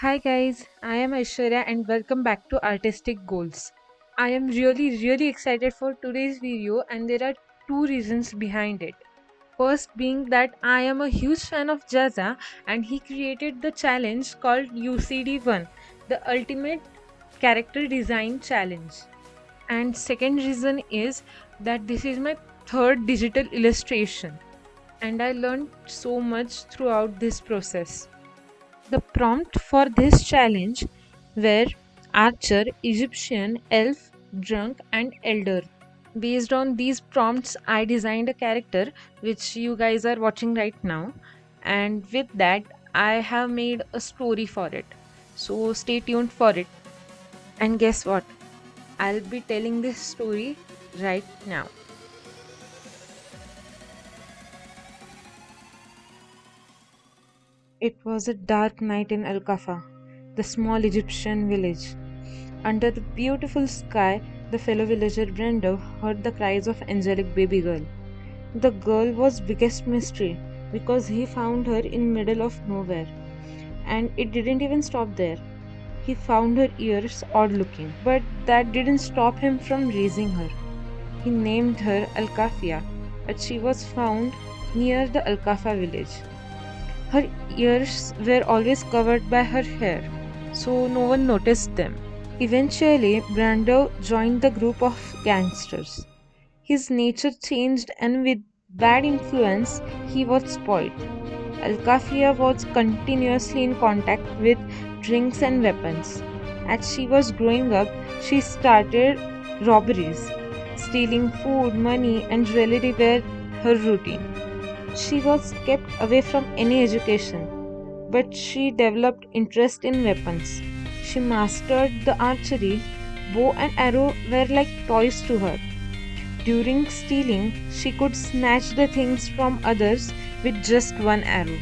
Hi guys, I am Aishwarya and welcome back to Artistic Goals. I am really excited for today's video and there are two reasons behind it. First being that I am a huge fan of Jaza and he created the challenge called UCD1, the Ultimate Character Design Challenge. And second reason is that this is my third digital illustration and I learned so much throughout this process. The prompt for this challenge were archer, Egyptian, elf, drunk, and elder. Based on these prompts, I designed a character which you guys are watching right now, and with that, I have made a story for it. So stay tuned for it. And guess what? I'll be telling this story right now. It was a dark night in Al Kafa, the small Egyptian village. Under the beautiful sky, the fellow villager Brando heard the cries of angelic baby girl. The girl was biggest mystery because he found her in middle of nowhere. And it didn't even stop there. He found her ears odd looking, but that didn't stop him from raising her. He named her Al-Kafia, but she was found near the Al-Kafa village. Her ears were always covered by her hair, so no one noticed them. Eventually, Brando joined the group of gangsters. His nature changed, and with bad influence, he was spoiled. Al-Kafia was continuously in contact with drinks and weapons. As she was growing up, she started robberies. Stealing food, money, and jewelry were her routine. She was kept away from any education, but she developed interest in weapons. She mastered the archery. Bow and arrow were like toys to her. During stealing, she could snatch the things from others with just one arrow.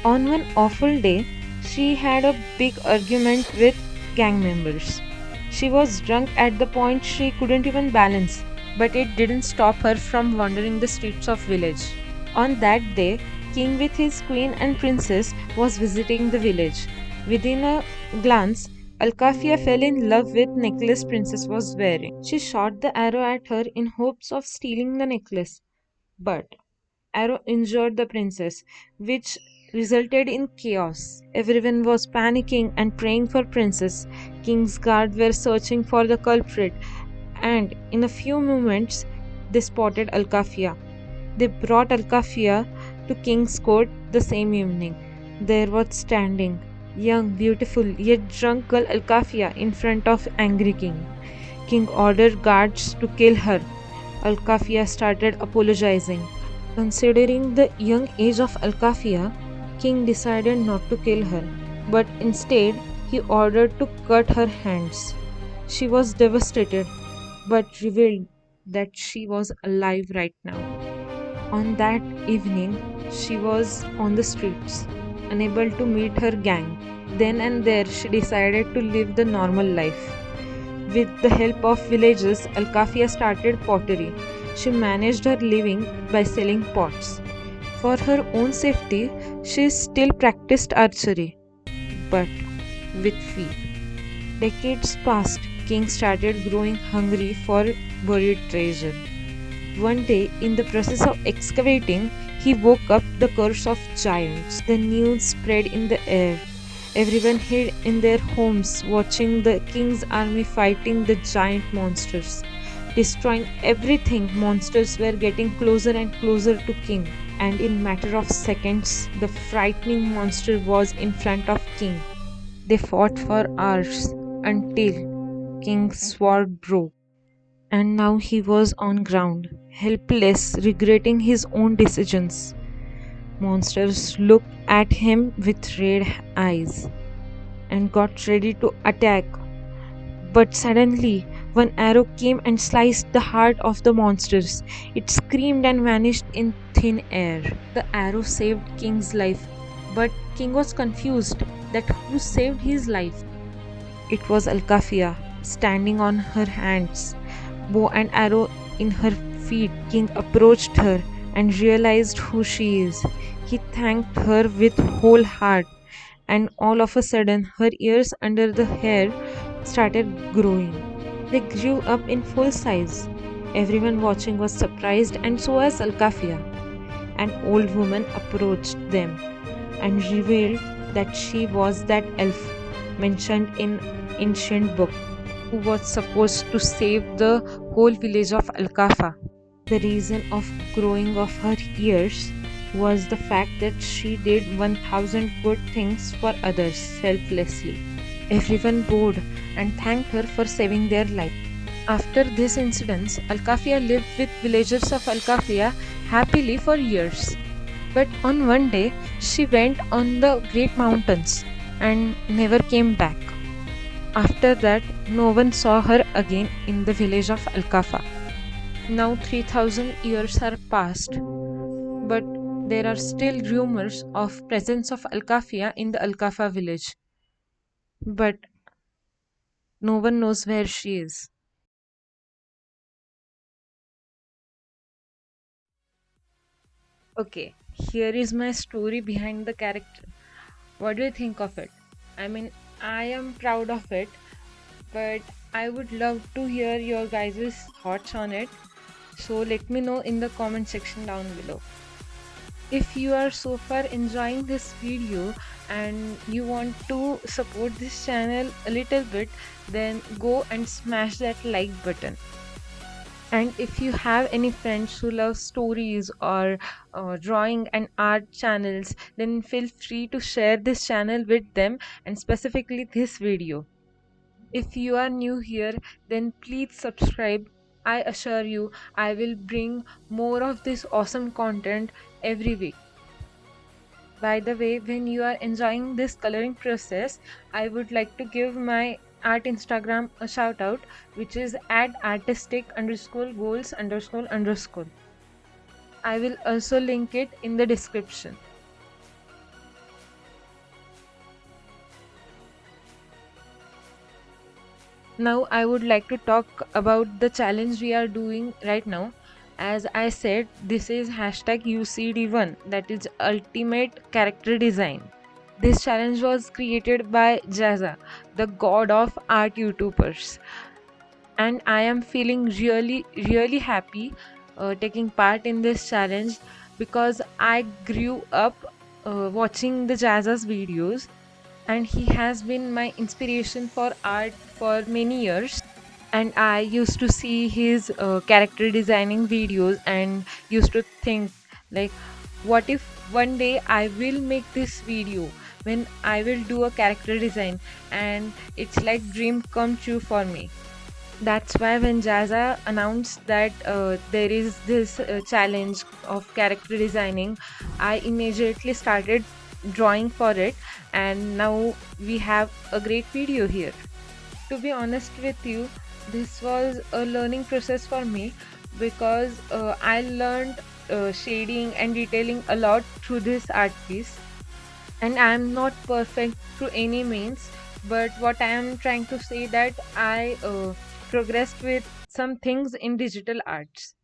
On one awful day, she had a big argument with gang members. She was drunk at the point she couldn't even balance, but it didn't stop her from wandering the streets of village. On that day, king with his queen and princess was visiting the village. Within a glance, Alkafia fell in love with necklace princess was wearing. She shot the arrow at her in hopes of stealing the necklace, but arrow injured the princess, which resulted in chaos. Everyone was panicking and praying for princess. King's guard were searching for the culprit, and in a few moments they spotted Alkafia. They brought Alkafia to King's court the same evening. There was standing, young, beautiful, yet drunk girl Alkafia in front of angry king. King ordered guards to kill her. Alkafia started apologizing. Considering the young age of Alkafia, King decided not to kill her, but instead he ordered to cut her hands. She was devastated, but revealed that she was alive right now. On that evening, she was on the streets, unable to meet her gang. Then and there, she decided to live the normal life. With the help of villagers, Alkafia started pottery. She managed her living by selling pots. For her own safety, she still practiced archery, but with fear. Decades passed, King started growing hungry for buried treasure. One day, in the process of excavating, he woke up the curse of giants. The news spread in the air. Everyone hid in their homes, watching the king's army fighting the giant monsters. Destroying everything, monsters were getting closer and closer to king. And in matter of seconds, the frightening monster was in front of king. They fought for hours until king's sword broke. And now he was on ground, helpless, regretting his own decisions. Monsters looked at him with red eyes and got ready to attack. But suddenly, one arrow came and sliced the heart of the monsters. It screamed and vanished in thin air. The arrow saved King's life, but King was confused that who saved his life. It was Alkafia, standing on her hands, bow and arrow in her feet. King approached her and realized who she is. He thanked her with whole heart and all of a sudden her ears under the hair started growing. They grew up in full size. Everyone watching was surprised, and so was Alkafia. An old woman approached them and revealed that she was that elf mentioned in ancient book who was supposed to save the whole village of Alkafa. The reason of growing of her ears was the fact that she did 1000 good things for others selflessly. Everyone bowed and thanked her for saving their life. After this incident, Alkafia lived with villagers of Alkafia happily for years. But on one day, she went on the great mountains and never came back. After that, no one saw her again in the village of Alkafa. Now 3000 years are past, but there are still rumors of presence of Alkafia in the Alkafa village, but no one knows where she is. Okay, here is my story behind the character. What do you think of it? I mean, I am proud of it, but I would love to hear your guys' thoughts on it. So let me know in the comment section down below. If you are so far enjoying this video and you want to support this channel a little bit, then go and smash that like button. And if you have any friends who love stories or drawing and art channels, then feel free to share this channel with them, and specifically this video. If you are new here, then please subscribe. I assure you, I will bring more of this awesome content every week. By the way, when you are enjoying this coloring process, I would like to give my art Instagram a shout out, which is at artistic underscore goals underscore underscore. I will also link it in the description. Now I would like to talk about the challenge we are doing right now. As I said, this is hashtag UCD1, that is Ultimate Character Design. This challenge was created by Jaza, the god of art YouTubers, and I am feeling really happy taking part in this challenge because I grew up watching the Jaza's videos, and he has been my inspiration for art for many years. And I used to see his character designing videos and used to think, like, what if one day I will make this video when I will do a character design, and it's like dream come true for me. That's why when Jaza announced that there is this challenge of character designing, I immediately started drawing for it, and now we have a great video here. To be honest with you, this was a learning process for me because I learned shading and detailing a lot through this art piece, and I am not perfect through any means, but what I am trying to say that I progressed with some things in digital arts.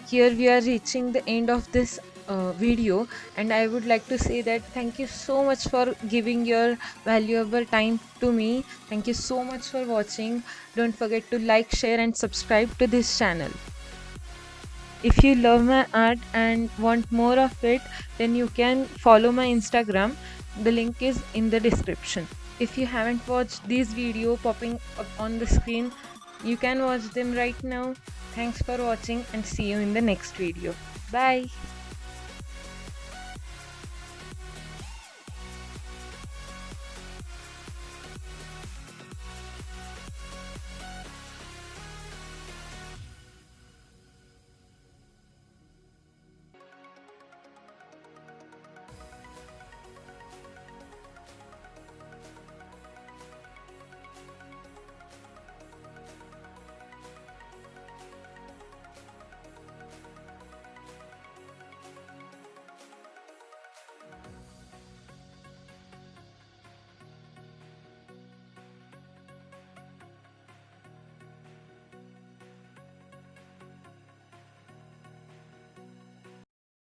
here we are reaching the end of this video, and I would like to say that thank you so much for giving your valuable time to me. Thank you so much for watching. Don't forget to like, share and subscribe to this channel. If you love my art and want more of it, then you can follow my Instagram. The link is in the description. If you haven't watched these videos popping up on the screen, you can watch them right now. Thanks for watching and see you in the next video. Bye.